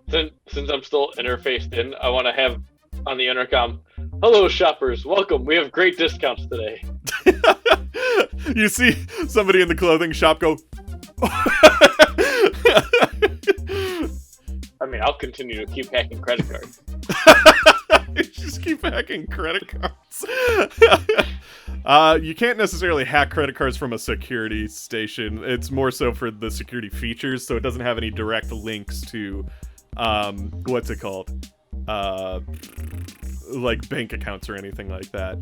since I'm still interfaced in, I want to have on the intercom, "Hello, shoppers. Welcome. We have great discounts today." You see somebody in the clothing shop go. I mean, I'll continue to keep hacking credit cards. Just keep hacking credit cards. You can't necessarily hack credit cards from a security station. It's more so for the security features, so it doesn't have any direct links to, what's it called? Like bank accounts or anything like that.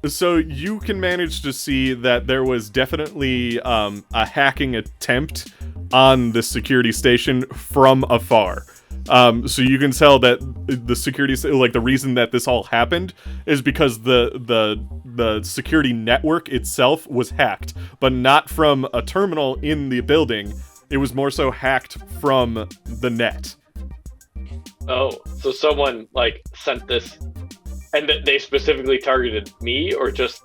So you can manage to see that there was definitely a hacking attempt on the security station from afar. So you can tell that the security, like the reason that this all happened is because the security network itself was hacked, but not from a terminal in the building. It was more so hacked from the net. Oh, so someone sent this, and they specifically targeted me, or just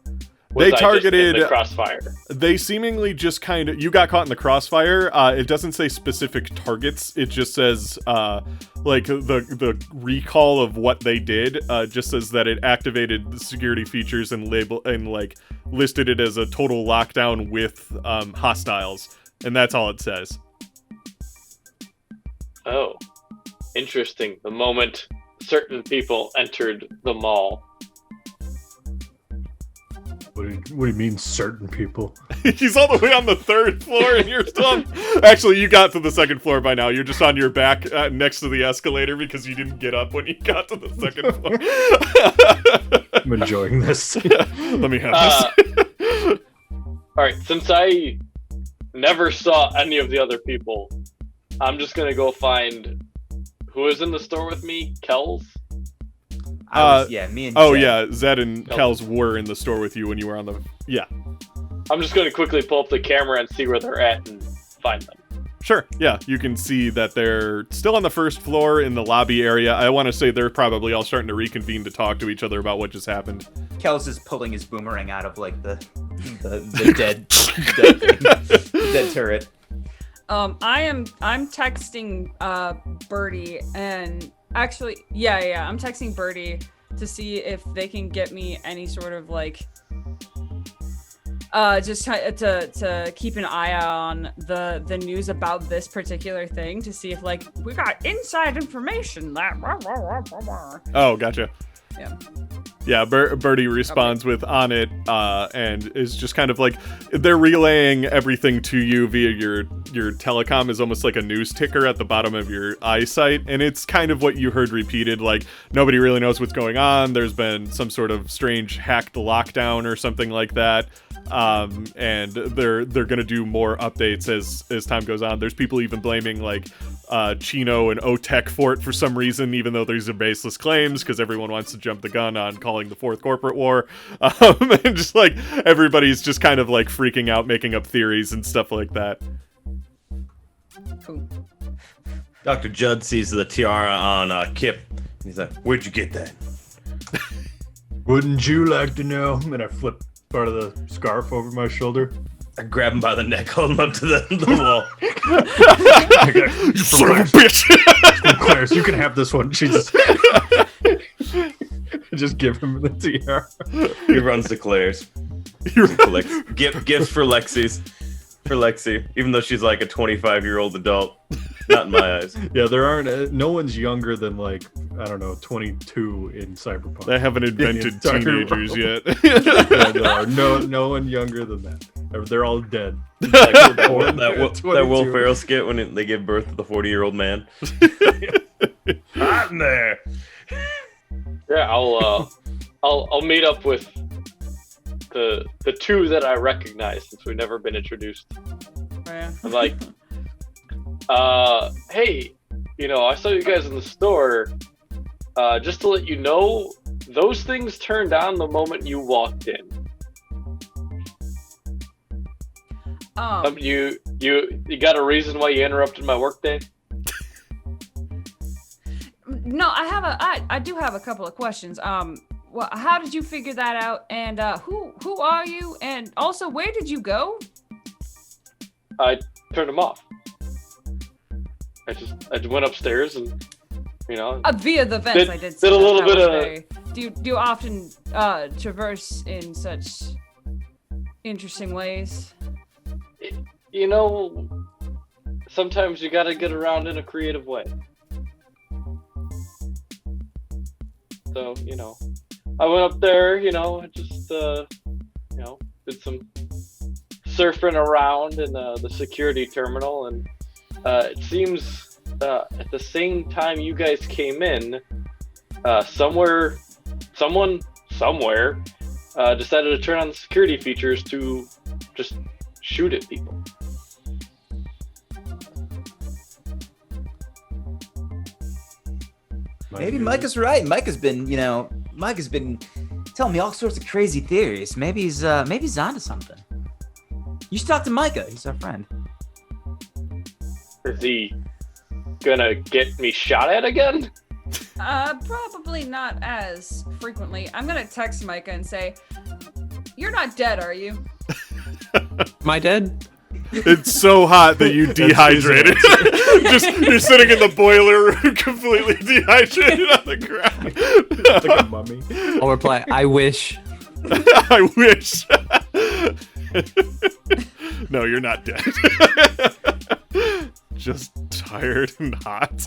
was They I targeted just in the crossfire? They seemingly just kind of, you got caught in the crossfire. It doesn't say specific targets. It just says the recall of what they did. Just says that it activated the security features and listed it as a total lockdown with hostiles, and that's all it says. Oh, interesting. The moment certain people entered the mall. What do you mean, certain people? He's all the way on the 3rd floor, and you're still. Actually, you got to the 2nd floor by now. You're just on your back next to the escalator because you didn't get up when you got to the 2nd floor. I'm enjoying this. Let me have this. All right, since I never saw any of the other people, I'm just gonna go find who was in the store with me. Kells. Me and oh Zed. yeah, Zed and Kells were in the store with you when you were on the. Yeah. I'm just gonna quickly pull up the camera and see where they're at and find them. Sure, yeah, you can see that they're still on the 1st floor in the lobby area. I want to say they're probably all starting to reconvene to talk to each other about what just happened. Kells is pulling his boomerang out of the dead dead turret. I'm texting Birdie, and actually, I'm texting Birdie to see if they can get me any sort of just to keep an eye on the news about this particular thing, to see if we got inside information that. Oh, gotcha. Yeah. Yeah, Birdie responds with on it, and is just kind of they're relaying everything to you via your telecom is almost like a news ticker at the bottom of your eyesight, and it's kind of what you heard repeated, nobody really knows what's going on, there's been some sort of strange hacked lockdown or something like that, and they're gonna do more updates as time goes on. There's people even blaming Chino and OTEC for it for some reason, even though these are baseless claims, because everyone wants to jump the gun on calling the 4th corporate war, and just everybody's just kind of freaking out, making up theories and stuff like that. Cool. Dr. Judd sees the tiara on Kip. He's like, "Where'd you get that?" Wouldn't you like to know? And I flip part of the scarf over my shoulder. I grab him by the neck, hold him up to the wall. You son of a bitch! Clarence, you can have this one. Jesus. Just give him the tiara. He runs to Claire's. Gifts for Lexi, even though she's a 25-year-old adult. Not in my eyes. Yeah, there aren't. No one's younger than 22 in Cyberpunk. They haven't invented teenagers yet. Yeah, no one younger than that. They're all dead. That Will Ferrell skit when they give birth to the 40-year-old man. Hot in there. Yeah, I'll meet up with the two that I recognize since we've never been introduced. Oh, yeah. I'm hey, I saw you guys in the store. Just to let you know, those things turned on the moment you walked in. You got a reason why you interrupted my workday? No, I do have a couple of questions. Well, how did you figure that out? And who are you? And also, where did you go? I turned them off. I went upstairs and, you know, Via the vents, I did. See did a that. little That bit was of. very- Do you often traverse in such interesting ways? You know, sometimes you gotta get around in a creative way. So, you know, I went up there, you know, just, you know, did some surfing around in the security terminal, and it seems at the same time you guys came in, someone somewhere decided to turn on the security features to just shoot at people. Maybe Micah's right. Micah's been telling me all sorts of crazy theories. Maybe he's onto something. You should talk to Micah. He's our friend. Is he gonna get me shot at again? Probably not as frequently. I'm gonna text Micah and say, "You're not dead, are you?" Am I dead? It's so hot that you dehydrated. You're sitting in the boiler room, completely dehydrated on the ground. Like a mummy. I'll reply, I wish. I wish. No, you're not dead. Just tired and hot.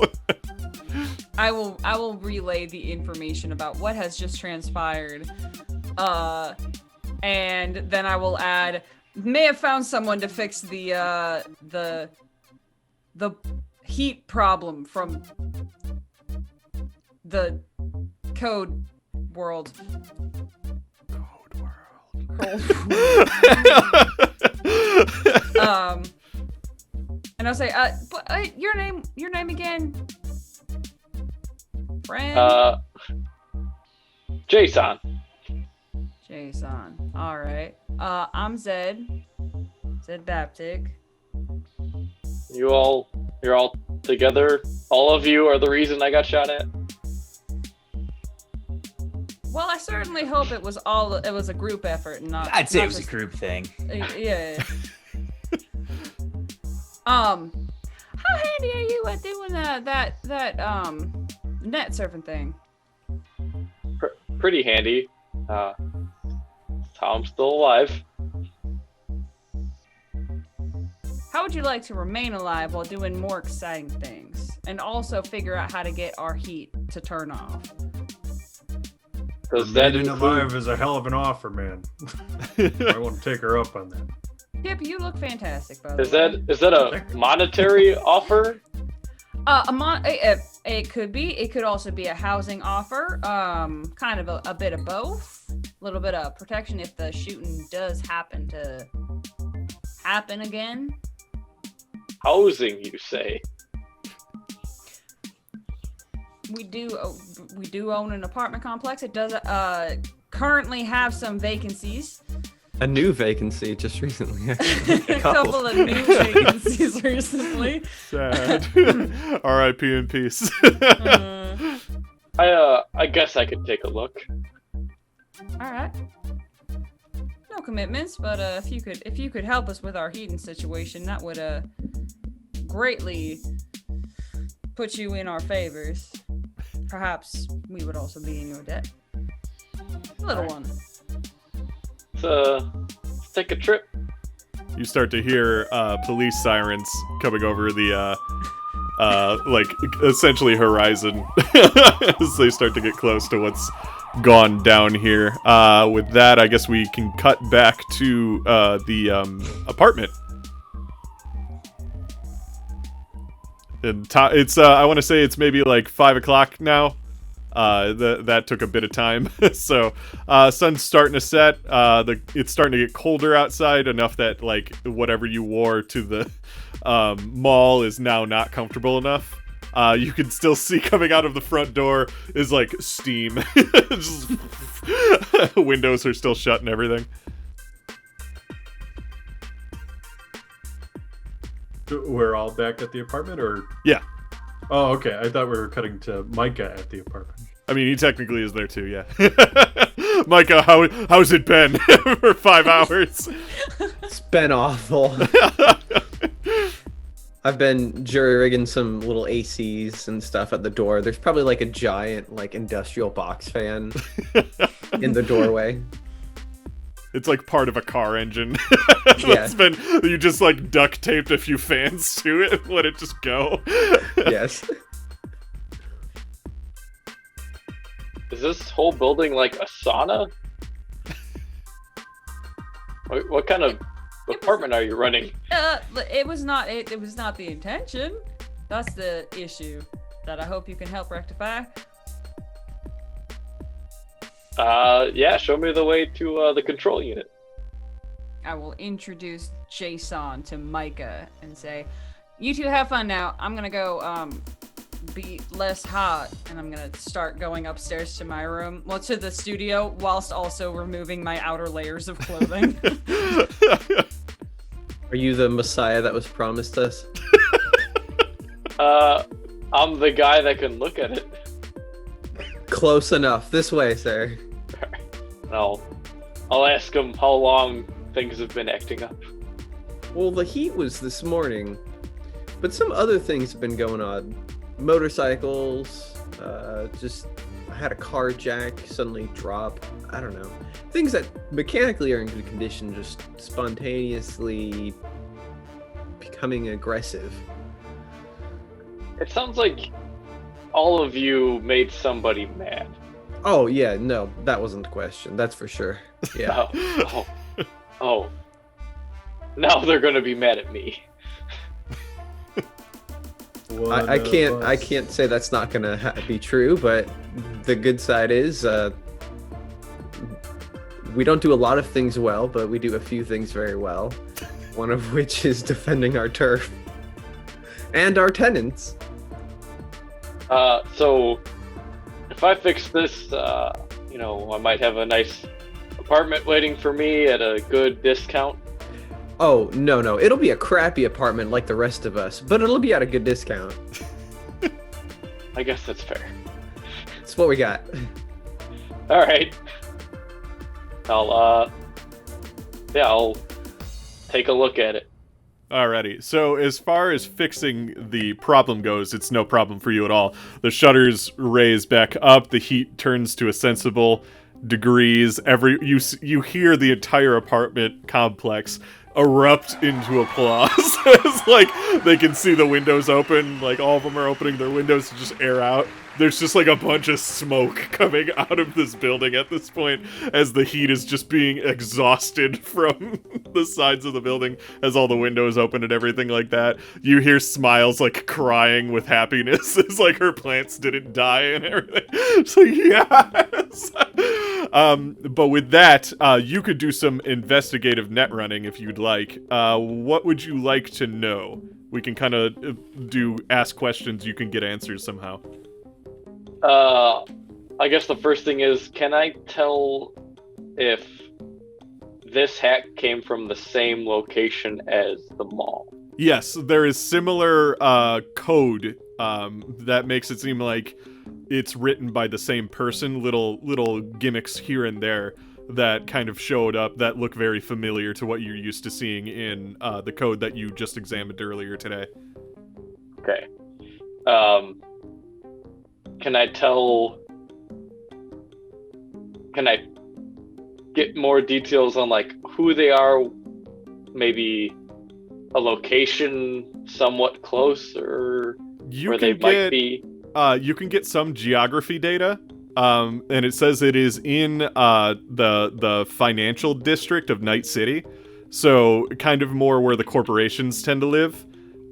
I will relay the information about what has just transpired. And then I will add, may have found someone to fix the heat problem from the code world. And I'll say, your name again, friend? JSON. Jason. All right. I'm Zed Baptic. You're all together. All of you are the reason I got shot at. Well, I certainly hope it was a group effort and not. I'd say not it was just- a group thing. Yeah. How handy are you at doing that net surfing thing? Pretty handy. That's how I'm still alive. How would you like to remain alive while doing more exciting things, and also figure out how to get our heat to turn off? Does that Remaining include? alive is a hell of an offer, man. I want to take her up on that. Yep, you look fantastic, by the Is way. that a monetary offer? It could be. It could also be a housing offer. Kind of a bit of both. A little bit of protection if the shooting does happen to happen again. Housing, you say? We do own an apartment complex. It does currently have some vacancies. A new vacancy just recently. A couple of new vacancies recently. Sad. R.I.P. in peace. I guess I could take a look. All right. No commitments, but if you could help us with our heating situation, that would greatly put you in our favors. Perhaps we would also be in your debt. Little one. Let's take a trip. You start to hear police sirens coming over the like essentially horizon as they start to get close to what's gone down here. With that, I guess we can cut back to the apartment. And it's I want to say it's maybe like 5 o'clock now. That took a bit of time. So sun's starting to set. It's starting to get colder outside, enough that like whatever you wore to the mall is now not comfortable enough. You can still see coming out of the front door is like steam. Just windows are still shut and everything. We're all back at the apartment, or? Yeah. Oh, okay. I thought we were cutting to Micah at the apartment. I mean, he technically is there too, yeah. Micah, how's it been for 5 hours? It's been awful. I've been jury-rigging some little ACs and stuff at the door. There's probably like a giant like industrial box fan in the doorway. It's like part of a car engine. Yeah. You just like duct taped a few fans to it and let it just go. Yes. Is this whole building like a sauna? What kind of apartment are you running? It was not the intention. That's the issue that I hope you can help rectify. Yeah, show me the way to the control unit. I will introduce JSON to Micah and say, "You two have fun now. I'm gonna go be less hot, and I'm gonna start going upstairs to my room, well, to the studio, whilst also removing my outer layers of clothing." Are you the messiah that was promised us? I'm the guy that can look at it. Close enough. This way, sir. I'll ask him how long things have been acting up. Well, the heat was this morning, but some other things have been going on. Motorcycles, I had a car jack suddenly drop. I don't know. Things that mechanically are in good condition just spontaneously becoming aggressive. It sounds like all of you made somebody mad. Oh, yeah, no, that wasn't the question. That's for sure. Yeah. Oh. Now they're gonna be mad at me. I can't say that's not gonna be true, but the good side is we don't do a lot of things well, but we do a few things very well. One of which is defending our turf and our tenants. So if I fix this, I might have a nice apartment waiting for me at a good discount. Oh, no, it'll be a crappy apartment like the rest of us, but it'll be at a good discount. I guess that's fair. That's what we got. All right. I'll take a look at it. Alrighty, so as far as fixing the problem goes, it's no problem for you at all. The shutters raise back up, the heat turns to a sensible degrees. You hear the entire apartment complex erupt into applause. It's like they can see the windows open, like all of them are opening their windows to just air out. There's just like a bunch of smoke coming out of this building at this point as the heat is just being exhausted from the sides of the building as all the windows open and everything like that. You hear Smiles like crying with happiness as like her plants didn't die and everything. It's like, yes! But with that, you could do some investigative net running if you'd like. What would you like to know? We can kind of ask questions, you can get answers somehow. I guess the first thing is, can I tell if this hack came from the same location as the mall? Yes, there is similar code that makes it seem like it's written by the same person. Little gimmicks here and there that kind of showed up that look very familiar to what you're used to seeing in the code that you just examined earlier today. Okay. Can I get more details on like who they are? Maybe a location somewhat close, or where they might be. You can get some geography data, and it says it is in the financial district of Night City, so kind of more where the corporations tend to live.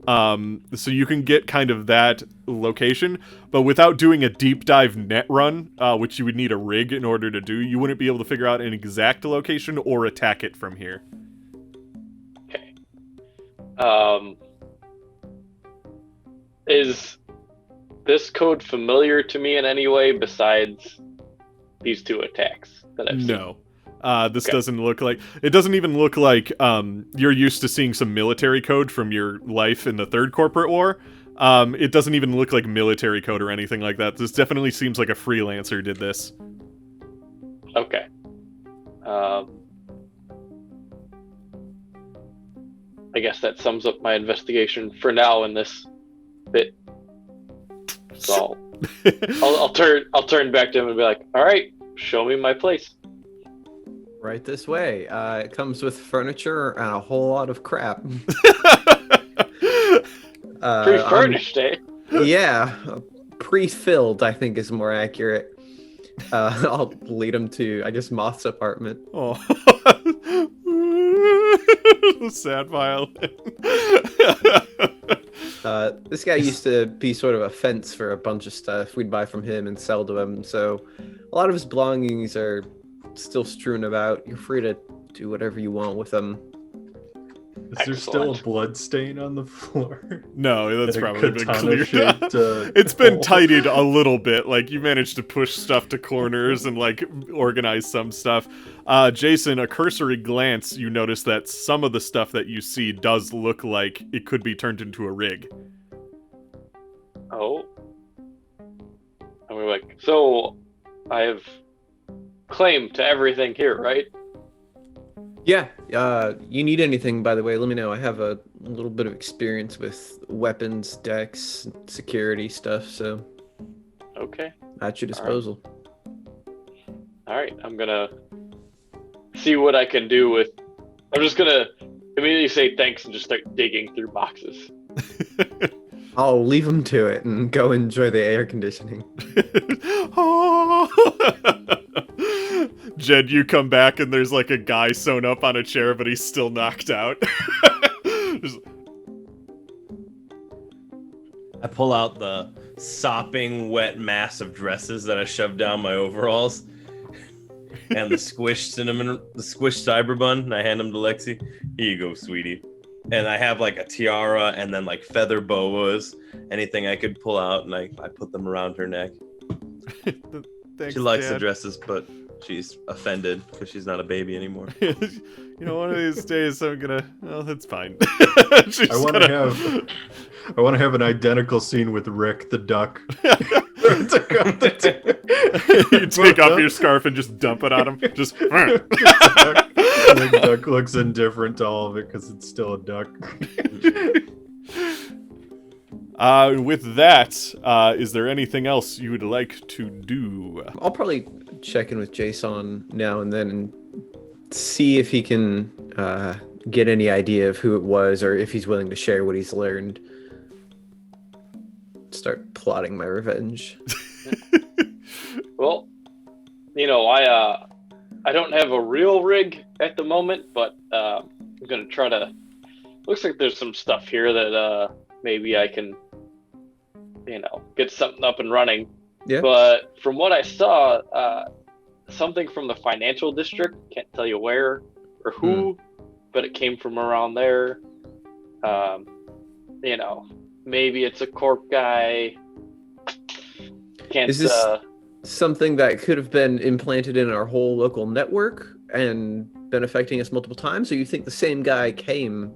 So you can get kind of that location, but without doing a deep dive net run, which you would need a rig in order to do, you wouldn't be able to figure out an exact location or attack it from here. Okay. Is this code familiar to me in any way besides these two attacks that I've seen? No. This doesn't look like... It doesn't even look like you're used to seeing some military code from your life in the Third Corporate War. It doesn't even look like military code or anything like that. This definitely seems like a freelancer did this. Okay. I guess that sums up my investigation for now in this bit. So I'll turn back to him and be like, all right, show me my place. Right this way. It comes with furniture and a whole lot of crap. Pre-furnished, eh? Yeah, pre-filled, I think is more accurate. I'll lead him to, I guess, Moth's apartment. Oh. Sad violin. This guy used to be sort of a fence for a bunch of stuff we'd buy from him and sell to him, so a lot of his belongings are still strewn about. You're free to do whatever you want with them. Is there still a blood stain on the floor? No, that's And a probably been cleared. katana-shaped, It's been hole? tidied a little bit. Like, you managed to push stuff to corners and, like, organize some stuff. Jason, a cursory glance, you notice that some of the stuff that you see does look like it could be turned into a rig. Oh. And we're like, so I have claim to everything here, right? Yeah, you need anything, by the way, let me know. I have a little bit of experience with weapons, decks, security stuff, so Okay. at your disposal. All right. I'm gonna see what I can do with. I'm just gonna immediately say thanks and just start digging through boxes. I'll leave him to it and go enjoy the air conditioning. Jed, you come back and there's like a guy sewn up on a chair, but he's still knocked out. Just- I pull out the sopping wet mass of dresses that I shoved down my overalls, and the squished cyber bun, and I hand them to Lexi. Here you go, sweetie. And I have like a tiara and then like feather boas, anything I could pull out, and I put them around her neck. Thanks, She likes the Dad. dresses, but she's offended because she's not a baby anymore. You know, one of these days I'm gonna. Oh, that's fine. I want to have an identical scene with Rick the duck. You take off your scarf and just dump it on him. Just. The duck looks indifferent to all of it because it's still a duck. With that, is there anything else you would like to do? I'll probably check in with JSON now and then and see if he can get any idea of who it was or if he's willing to share what he's learned. Start plotting my revenge. Well, you know, I don't have a real rig at the moment, but I'm gonna try to. Looks like there's some stuff here that maybe I can, you know, get something up and running. Yeah. But from what I saw, something from the financial district, can't tell you where or who, but it came from around there. You know, maybe it's a corp guy. Can't. Is this something that could have been implanted in our whole local network and been affecting us multiple times, or you think the same guy came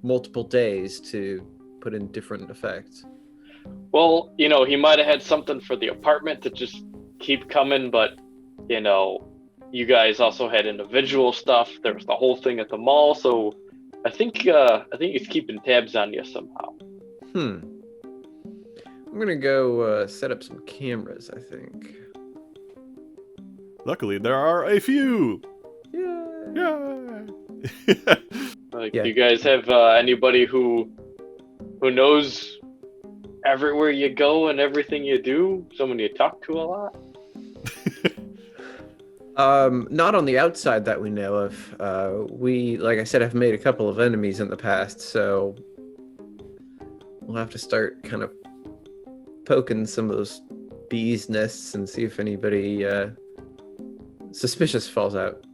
multiple days to put in different effects? Well, you know, he might have had something for the apartment to just keep coming, but, you know, you guys also had individual stuff. There was the whole thing at the mall, so I think he's keeping tabs on you somehow. I'm gonna go set up some cameras, I think. Luckily, there are a few. Yeah. Yeah. Like, Yeah. do you guys have anybody who knows everywhere you go and everything you do? Someone you talk to a lot? Not on the outside that we know of. We, like I said, have made a couple of enemies in the past, so we'll have to start kind of poking some of those bees' nests and see if anybody suspicious falls out.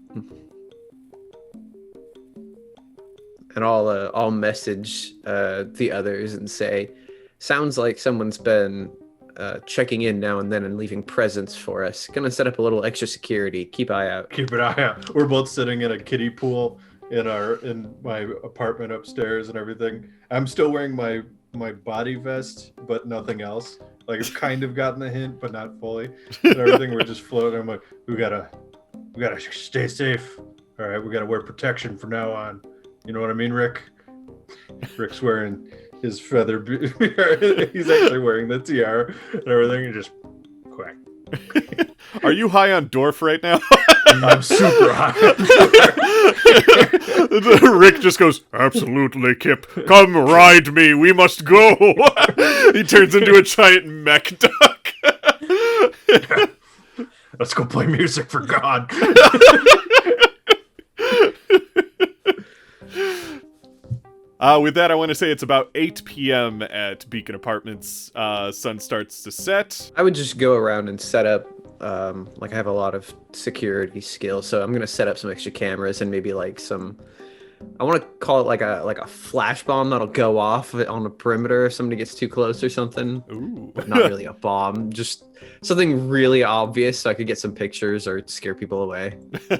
And I'll message the others and say, sounds like someone's been checking in now and then and leaving presents for us. Gonna set up a little extra security. Keep eye out. Keep an eye out. We're both sitting in a kiddie pool in my apartment upstairs and everything. I'm still wearing my body vest, but nothing else. Like, I've kind of gotten the hint, but not fully. And everything, we're just floating. I'm like, we gotta stay safe. All right, we gotta wear protection from now on. You know what I mean, Rick? Rick's wearing his feather. He's actually wearing the tiara and everything, and just quack. Are you high on Dorf right now? I'm super high. Rick just goes, absolutely, Kip. Come ride me. We must go. He turns into a giant mech duck. Let's go play music for God. With that, I want to say it's about 8 p.m. at Beacon Apartments. Sun starts to set. I would just go around and set up. Like I have a lot of security skills, so I'm gonna set up some extra cameras and maybe like some. I want to call it like a flash bomb that'll go off on the perimeter if somebody gets too close or something. Ooh. But not really a bomb, just something really obvious so I could get some pictures or scare people away.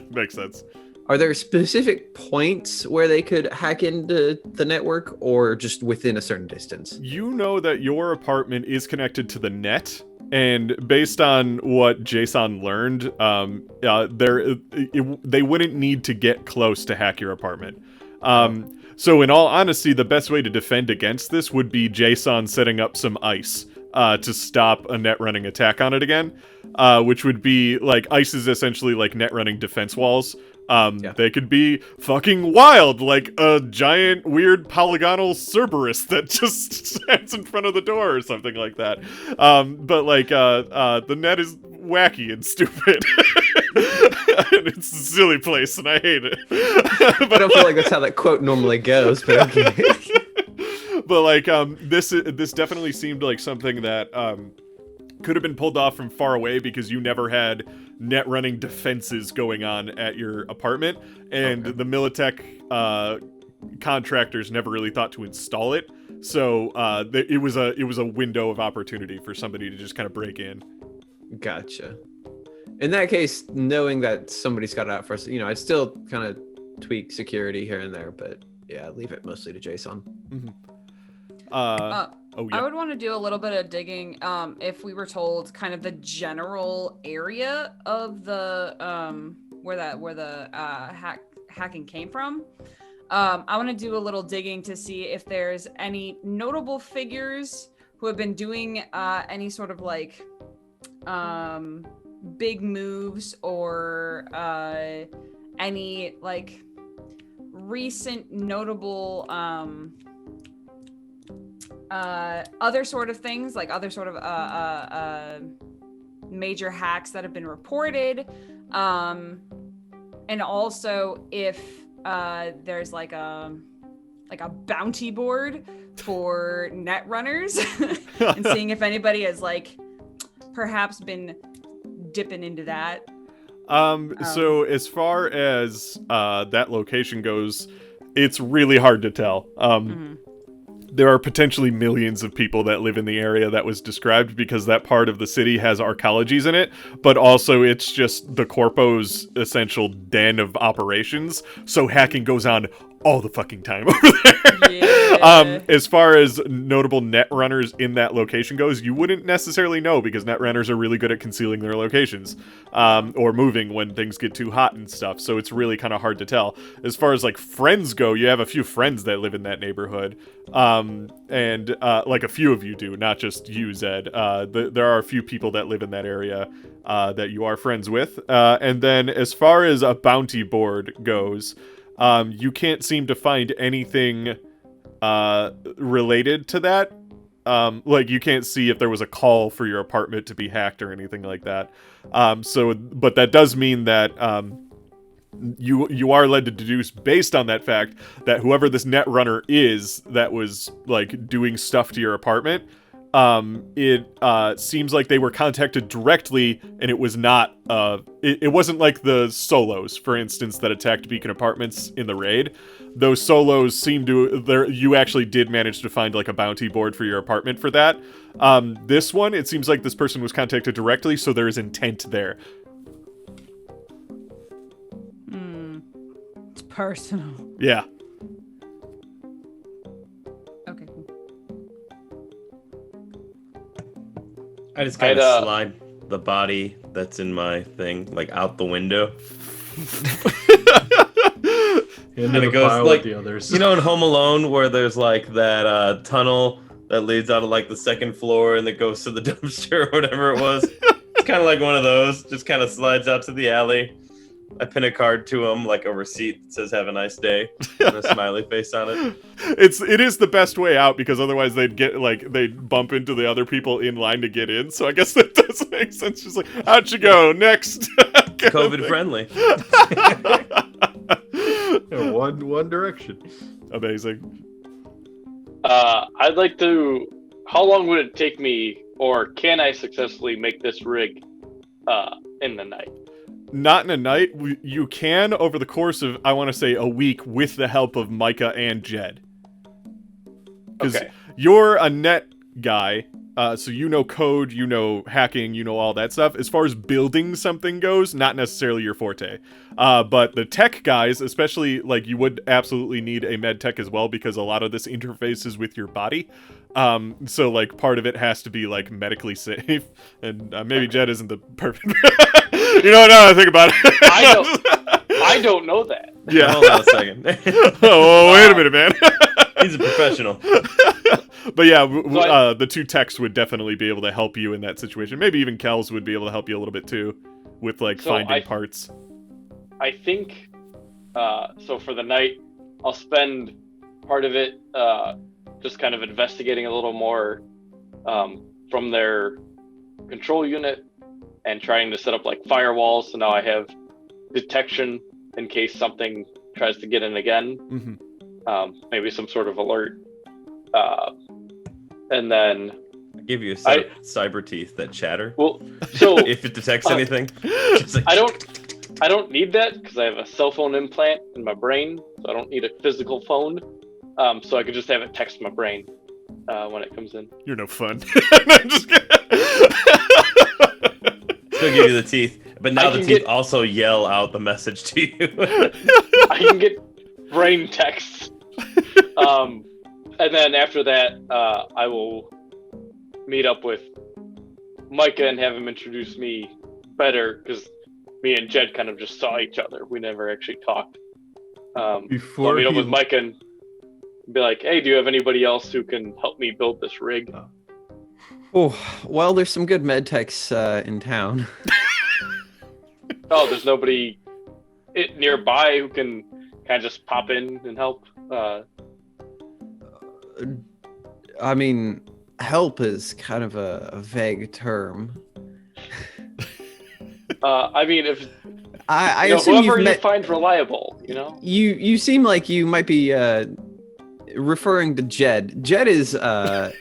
Makes sense. Are there specific points where they could hack into the network or just within a certain distance? You know that your apartment is connected to the net, and based on what JSON learned, they wouldn't need to get close to hack your apartment. So in all honesty, the best way to defend against this would be JSON setting up some ice to stop a net running attack on it again, which would be like ice is essentially like net running defense walls. They could be fucking wild, like a giant, weird, polygonal Cerberus that just stands in front of the door or something like that. But like, the net is wacky and stupid. And it's a silly place, and I hate it. I don't feel like that's how that quote normally goes, but okay. But like, this definitely seemed like something that could have been pulled off from far away because you never had net running defenses going on at your apartment, and the Militech contractors never really thought to install it. So it was a window of opportunity for somebody to just kind of break in. Gotcha. In that case, knowing that somebody's got it out for us, I'd still kind of tweak security here and there, but yeah, leave it mostly to JSON. Mm-hmm. I would want to do a little bit of digging if we were told kind of the general area of the where the hacking came from. I want to do a little digging to see if there's any notable figures who have been doing any sort of like big moves or any like recent notable other sort of things, like other sort of major hacks that have been reported, and also if there's like a bounty board for net runners and seeing if anybody has like perhaps been dipping into that. So as far as that location goes, it's really hard to tell. There are potentially millions of people that live in the area that was described because that part of the city has arcologies in it, but also it's just the Corpo's essential den of operations, so hacking goes on all the fucking time over there. Yeah. As far as notable net runners in that location goes, you wouldn't necessarily know because net runners are really good at concealing their locations, or moving when things get too hot and stuff, so it's really kind of hard to tell. As far as like friends go, you have a few friends that live in that neighborhood, and like a few of you do, not just you, Zed. There are a few people that live in that area that you are friends with, and then as far as a bounty board goes, you can't seem to find anything related to that. Like you can't see if there was a call for your apartment to be hacked or anything like that. But that does mean that you are led to deduce based on that fact that whoever this net runner is that was like doing stuff to your apartment, it seems like they were contacted directly, and it was not it wasn't like the solos, for instance, that attacked Beacon Apartments in the raid. Those solos seem to you actually did manage to find like a bounty board for your apartment for that. This one, it seems like this person was contacted directly, so there is intent there. It's personal. Yeah. Okay, cool. I just kind of slide the body that's in my thing, like, out the window. Into And the it goes pile like, with the others. you know, in Home Alone where there's like that tunnel that leads out of like the second floor and that goes to the dumpster or whatever it was. It's kind of like one of those. Just kind of slides out to the alley. I pin a card to him, like a receipt that says "Have a nice day" and a smiley face on it. It is the best way out because otherwise they'd bump into the other people in line to get in. So I guess that does make sense. Just like, how'd you go? Next. COVID friendly. Yeah, one direction. Amazing. I'd like to. How long would it take me, or can I successfully make this rig in the night? Not in a night. You can over the course of, I want to say, a week with the help of Micah and Jed. Because Okay. you're a net guy, so you know code, you know hacking, you know all that stuff. As far as building something goes, not necessarily your forte. But the tech guys, especially, like, you would absolutely need a med tech as well because a lot of this interfaces with your body. So, like, part of it has to be, like, medically safe. And maybe Jed isn't the perfect... You know, now I think about it. I don't know that. Yeah. Hold on a second. Oh, wait a minute, man. He's a professional. But yeah, So the two techs would definitely be able to help you in that situation. Maybe even Kels would be able to help you a little bit too, with like So finding parts. I think so. For the night, I'll spend part of it just kind of investigating a little more from their control unit and trying to set up like firewalls. So now I have detection in case something tries to get in again. Mm-hmm. Maybe some sort of alert. And then I give you a set of cyber teeth that chatter. well, so If it detects anything, just like, I don't need that because I have a cell phone implant in my brain, so I don't need a physical phone. So I could just have it text my brain when it comes in. You're no fun. I'm just kidding. still give you the teeth, but now I the can teeth get- also yell out the message to you. I can get brain text. And then after that, I will meet up with Micah and have him introduce me better because me and Jed kind of just saw each other. We never actually talked. So I'll Before meet up he- with Micah and be like, hey, do you have anybody else who can help me build this rig? Oh, well, there's some good med techs in town. Oh, there's nobody nearby who can kind of just pop in and help. I mean, help is kind of a vague term. I mean, if I you know, assume whoever you've you met. find reliable, you know. You seem like you might be referring to Jed. Jed is I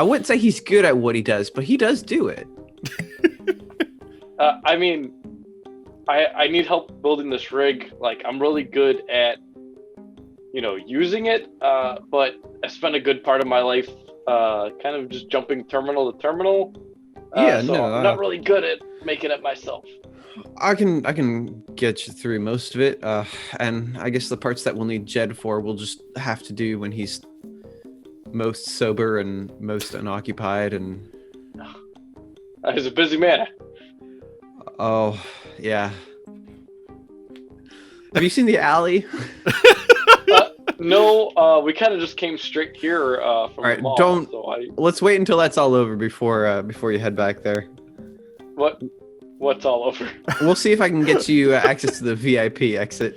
wouldn't say he's good at what he does, but he does do it. I mean, I need help building this rig. Like, I'm really good at, using it, but I spent a good part of my life kind of just jumping terminal to terminal. Yeah, so no, I'm not really good at making it myself. I can get you through most of it, and I guess the parts that we'll need Jed for, we'll just have to do when he's most sober and most unoccupied. And He's a busy man. oh yeah, have you seen the alley? No, we kind of just came straight here from All right, the mall. don't- So Let's wait until that's all over before you head back there. what's all over? We'll see if I can get you access to the VIP exit.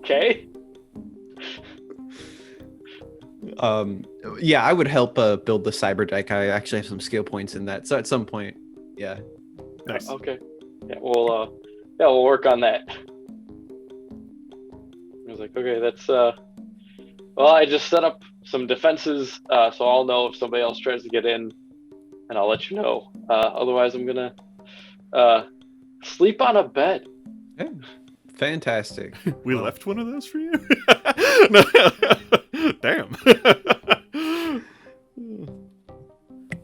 Okay. Yeah, I would help build the cyber deck. I actually have some skill points in that, so at some point, yeah. Nice. Okay. Yeah, we'll work on that. I was like, okay, that's well, I just set up some defenses, so I'll know if somebody else tries to get in, and I'll let you know. Otherwise, I'm gonna sleep on a bed. Yeah. Fantastic. We Well, left one of those for you? Damn.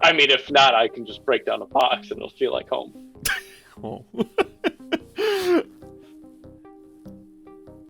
I mean, if not, I can just break down a box and it'll feel like home. Oh.